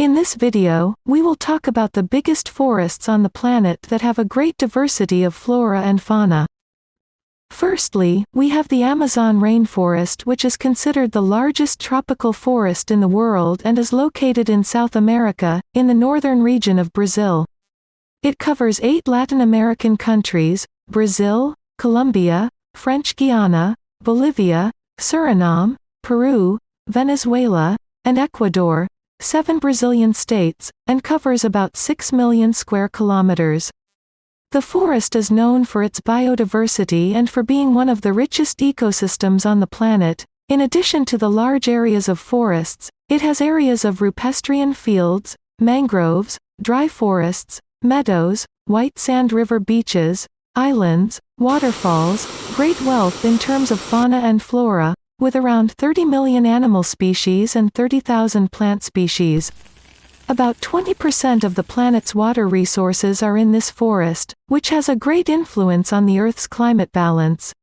In this video, we will talk about the biggest forests on the planet that have a great diversity of flora and fauna. Firstly, we have the Amazon rainforest, which is considered the largest tropical forest in the world and is located in South America, in the northern region of Brazil. It covers 8 Latin American countries: Brazil, Colombia, French Guiana, Bolivia, Suriname, Peru, Venezuela, and Ecuador, 7 Brazilian states, and covers about 6 million square kilometers. The forest is known for its biodiversity and for being one of the richest ecosystems on the planet. In addition to the large areas of forests, it has areas of rupestриan fields, mangroves, dry forests, meadows, white sand river beaches, islands, waterfalls, great wealth in terms of fauna and flora, with around 30 million animal species and 30,000 plant species. About 20% of the planet's water resources are in this forest, which has a great influence on the Earth's climate balance.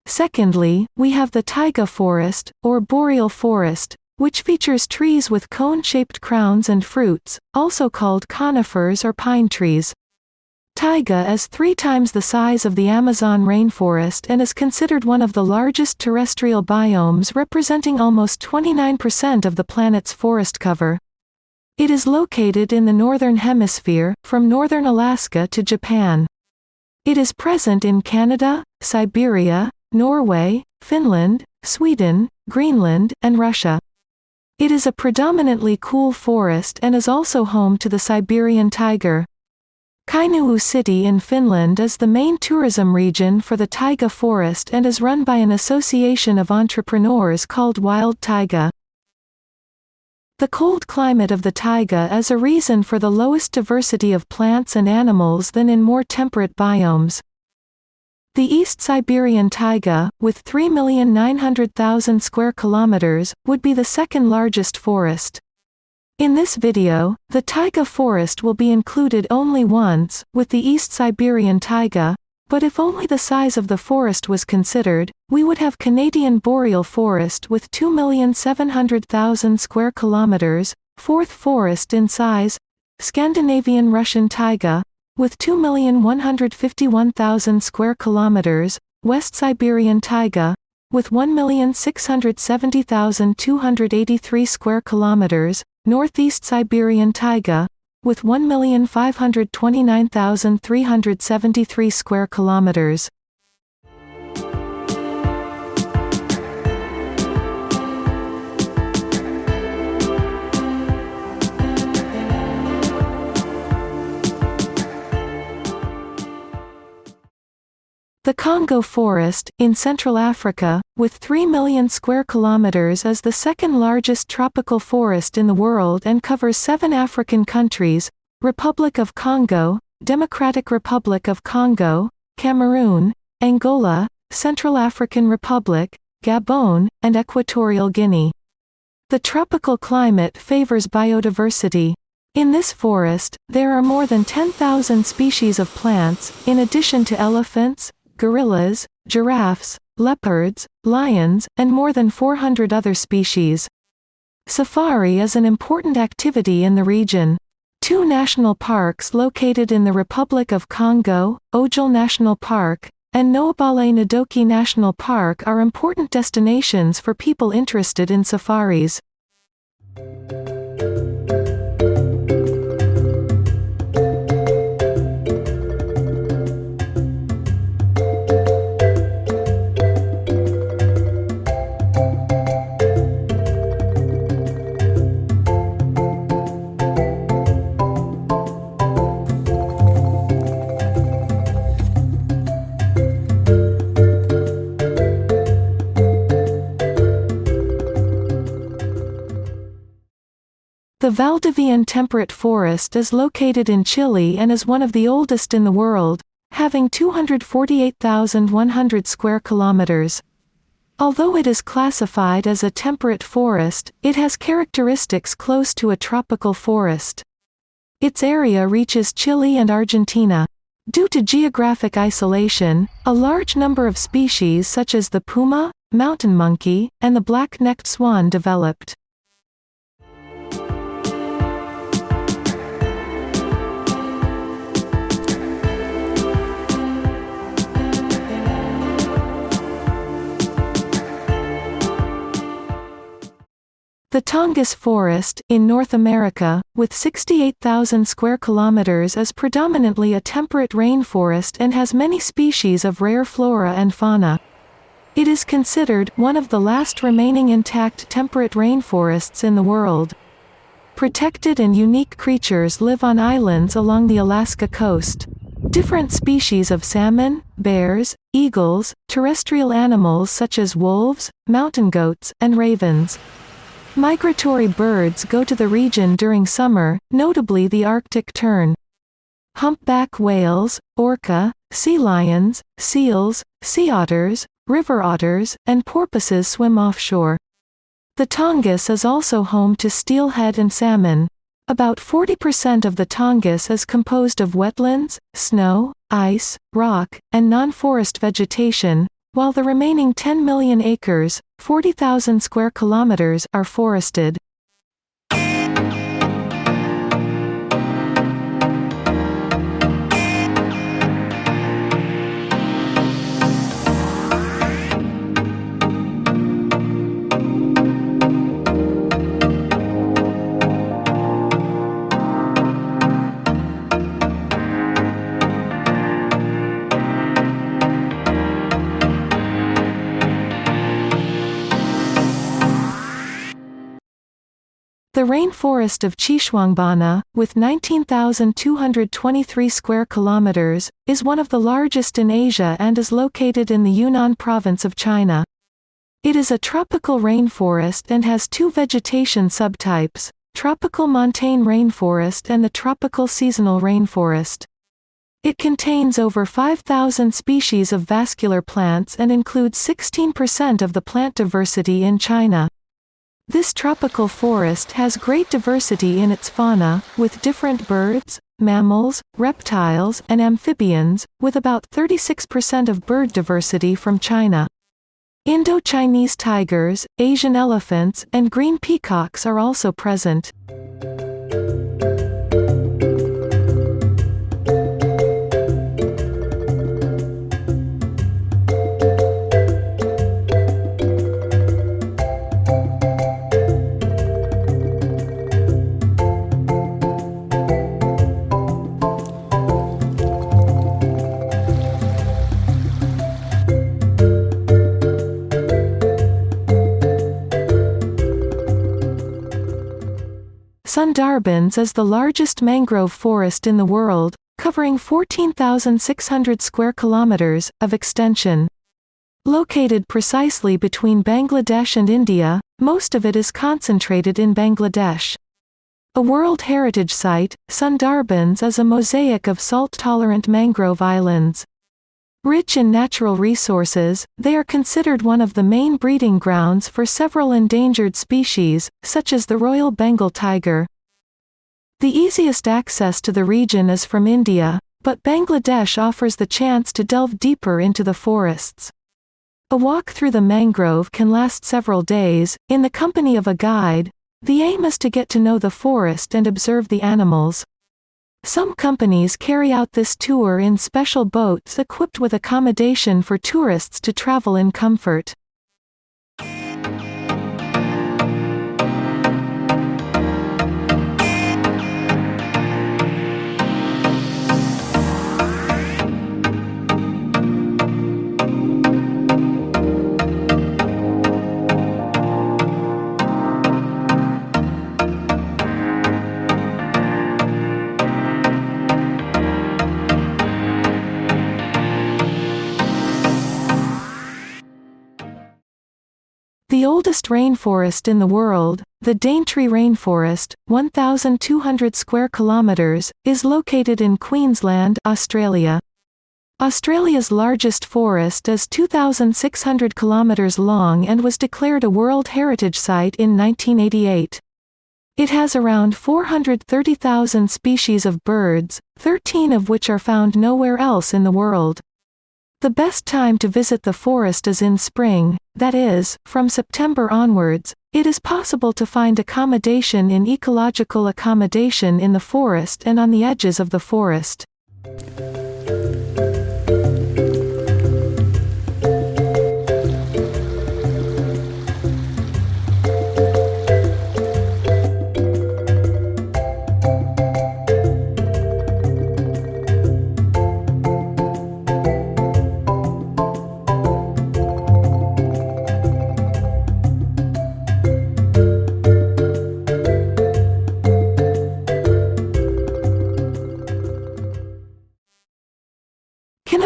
Secondly, we have the Taiga forest, or boreal forest, which features trees with cone-shaped crowns and fruits, also called conifers or pine trees. Taiga is 3 times the size of the Amazon rainforest and is considered one of the largest terrestrial biomes, representing almost 29% of the planet's forest cover. It is located in the northern hemisphere, from northern Alaska to Japan. It is present in Canada, Siberia, Norway, Finland, Sweden, Greenland, and Russia. It is a predominantly cool forest and is also home to the Siberian tiger. Kainuu City in Finland is the main tourism region for the Taiga forest and is run by an association of entrepreneurs called Wild Taiga. The cold climate of the taiga is a reason for the lowest diversity of plants and animals than in more temperate biomes. The East Siberian taiga, with 3,900,000 square kilometers, would be the second largest forest. In this video, the taiga forest will be included only once, with the East Siberian taiga, but if only the size of the forest was considered, we would have Canadian boreal forest with 2,700,000 square kilometers, 4th forest in size, Scandinavian Russian taiga, with 2,151,000 square kilometers, West Siberian taiga, with 1,670,283 square kilometers, Northeast Siberian taiga, with 1,529,373 square kilometers. The Congo forest, in Central Africa, with 3 million square kilometers is the second largest tropical forest in the world and covers 7 African countries: Republic of Congo, Democratic Republic of Congo, Cameroon, Angola, Central African Republic, Gabon, and Equatorial Guinea. The tropical climate favors biodiversity. In this forest, there are more than 10,000 species of plants, in addition to elephants, gorillas, giraffes, leopards, lions, and more than 400 other species. Safari is an important activity in the region. 2 national parks located in the Republic of Congo, Ojal National Park, and Noabale Nadoki National Park are important destinations for people interested in safaris. The Valdivian temperate forest is located in Chile and is one of the oldest in the world, having 248,100 square kilometers. Although it is classified as a temperate forest, it has characteristics close to a tropical forest. Its area reaches Chile and Argentina. Due to geographic isolation, a large number of species such as the puma, mountain monkey, and the black-necked swan developed. The Tongass forest, in North America, with 68,000 square kilometers is predominantly a temperate rainforest and has many species of rare flora and fauna. It is considered one of the last remaining intact temperate rainforests in the world. Protected and unique creatures live on islands along the Alaska coast. Different species of salmon, bears, eagles, terrestrial animals such as wolves, mountain goats, and ravens. Migratory birds go to the region during summer, notably the Arctic tern. Humpback whales, orca, sea lions, seals, sea otters, river otters, and porpoises swim offshore. The Tongass is also home to steelhead and salmon. About 40% of the Tongass is composed of wetlands, snow, ice, rock, and non-forest vegetation, while the remaining 10 million acres, 40,000 square kilometers, are forested. The rainforest of Xishuangbanna, with 19,223 square kilometers, is one of the largest in Asia and is located in the Yunnan province of China. It is a tropical rainforest and has two vegetation subtypes, tropical montane rainforest and the tropical seasonal rainforest. It contains over 5,000 species of vascular plants and includes 16% of the plant diversity in China. This tropical forest has great diversity in its fauna, with different birds, mammals, reptiles, and amphibians, with about 36% of bird diversity from China. Indo-Chinese tigers, Asian elephants, and green peacocks are also present. Sundarbans is the largest mangrove forest in the world, covering 14,600 square kilometers of extension. Located precisely between Bangladesh and India, most of it is concentrated in Bangladesh. A World Heritage Site, Sundarbans is a mosaic of salt-tolerant mangrove islands. Rich in natural resources, they are considered one of the main breeding grounds for several endangered species, such as the Royal Bengal tiger. The easiest access to the region is from India, but Bangladesh offers the chance to delve deeper into the forests. A walk through the mangrove can last several days, in the company of a guide. The aim is to get to know the forest and observe the animals. Some companies carry out this tour in special boats equipped with accommodation for tourists to travel in comfort. The oldest rainforest in the world, the Daintree rainforest, 1,200 square kilometers, is located in Queensland, Australia. Australia's largest forest is 2,600 kilometers long and was declared a World Heritage Site in 1988. It has around 430,000 species of birds, 13 of which are found nowhere else in the world. The best time to visit the forest is in spring, that is, from September onwards. It is possible to find accommodation in ecological accommodation in the forest and on the edges of the forest.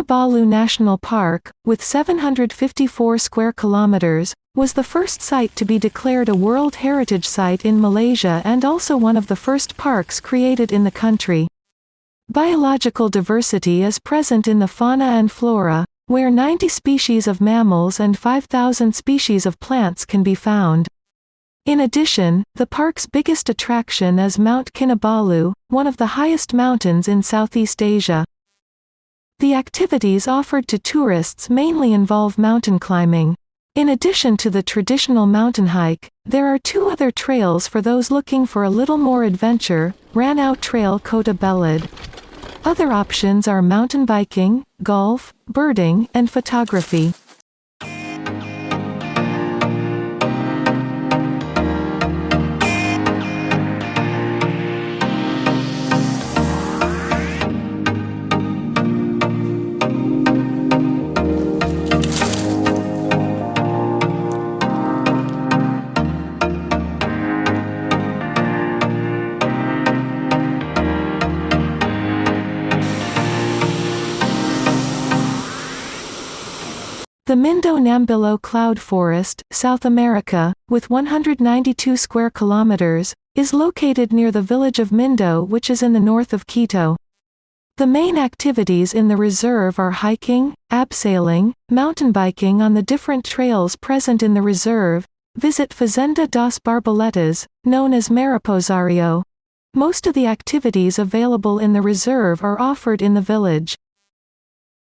Kinabalu National Park, with 754 square kilometers, was the first site to be declared a World Heritage Site in Malaysia and also one of the first parks created in the country. Biological diversity is present in the fauna and flora, where 90 species of mammals and 5,000 species of plants can be found. In addition, the park's biggest attraction is Mount Kinabalu, one of the highest mountains in Southeast Asia. The activities offered to tourists mainly involve mountain climbing. In addition to the traditional mountain hike, there are two other trails for those looking for a little more adventure: Ranau Trail Kota Belud. Other options are mountain biking, golf, birding, and photography. The Mindo Nambillo Cloud Forest, South America, with 192 square kilometers, is located near the village of Mindo, which is in the north of Quito. The main activities in the reserve are hiking, abseiling, mountain biking on the different trails present in the reserve, visit Fazenda das Borboletas, known as Mariposario. Most of the activities available in the reserve are offered in the village.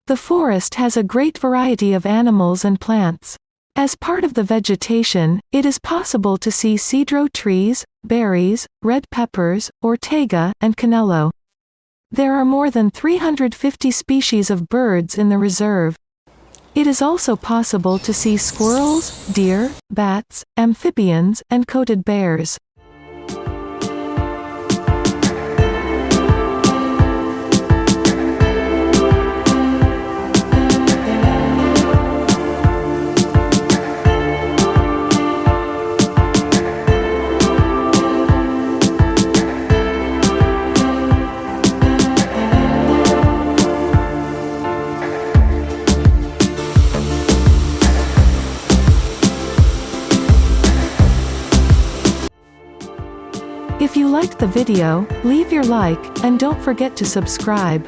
The forest has a great variety of animals and plants. As part of the vegetation, it is possible to see cedro trees, berries, red peppers, Taiga, and canelo. There are more than 350 species of birds in the reserve. It is also possible to see squirrels, deer, bats, amphibians, and coated bears. If you liked the video, leave your like, and don't forget to subscribe.